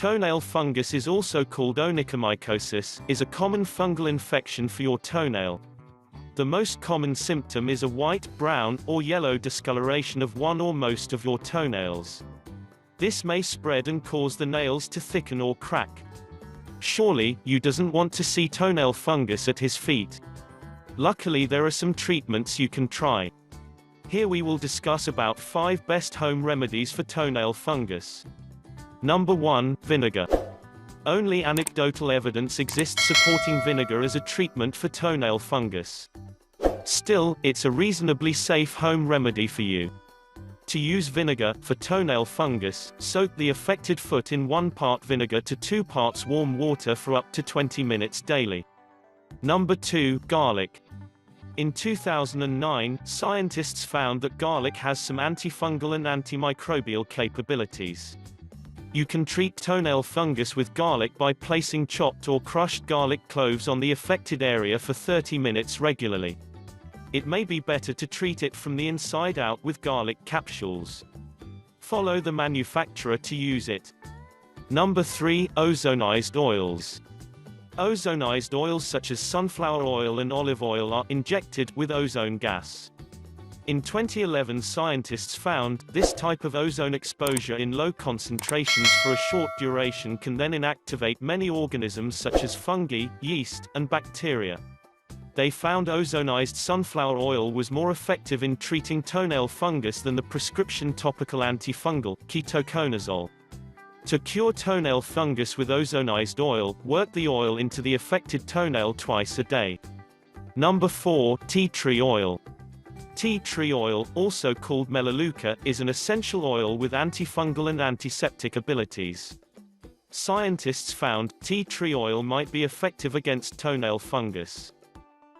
Toenail fungus is also called onychomycosis, is a common fungal infection for your toenail. The most common symptom is a white, brown, or yellow discoloration of one or most of your toenails. This may spread and cause the nails to thicken or crack. Surely, you doesn't want to see toenail fungus at his feet. Luckily there are some treatments you can try. Here we will discuss about 5 best home remedies for toenail fungus. Number 1. Vinegar. Only anecdotal evidence exists supporting vinegar as a treatment for toenail fungus. Still, it's a reasonably safe home remedy for you. To use vinegar for toenail fungus, soak the affected foot in 1 part vinegar to 2 parts warm water for up to 20 minutes daily. Number 2. Garlic. In 2009, scientists found that garlic has some antifungal and antimicrobial capabilities. You can treat toenail fungus with garlic by placing chopped or crushed garlic cloves on the affected area for 30 minutes regularly. It may be better to treat it from the inside out with garlic capsules. Follow the manufacturer to use it. Number 3. Ozonized oils. Ozonized oils such as sunflower oil and olive oil are injected with ozone gas. In 2011, scientists found this type of ozone exposure in low concentrations for a short duration can then inactivate many organisms such as fungi, yeast, and bacteria. They found ozonized sunflower oil was more effective in treating toenail fungus than the prescription topical antifungal, ketoconazole. To cure toenail fungus with ozonized oil, work the oil into the affected toenail twice a day. Number 4. Tea tree oil. Tea tree oil, also called melaleuca, is an essential oil with antifungal and antiseptic abilities. Scientists found tea tree oil might be effective against toenail fungus.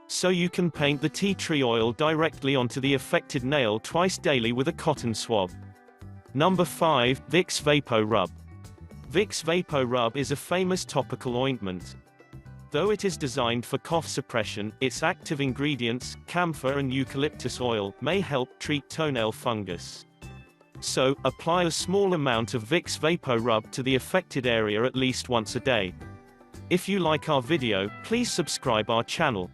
So you can paint the tea tree oil directly onto the affected nail twice daily with a cotton swab. Number 5. Vicks Vapo Rub. Vicks Vapo Rub is a famous topical ointment. Though it is designed for cough suppression, its active ingredients, camphor and eucalyptus oil, may help treat toenail fungus. So, apply a small amount of Vicks Vapo Rub to the affected area at least once a day. If you like our video, please subscribe our channel.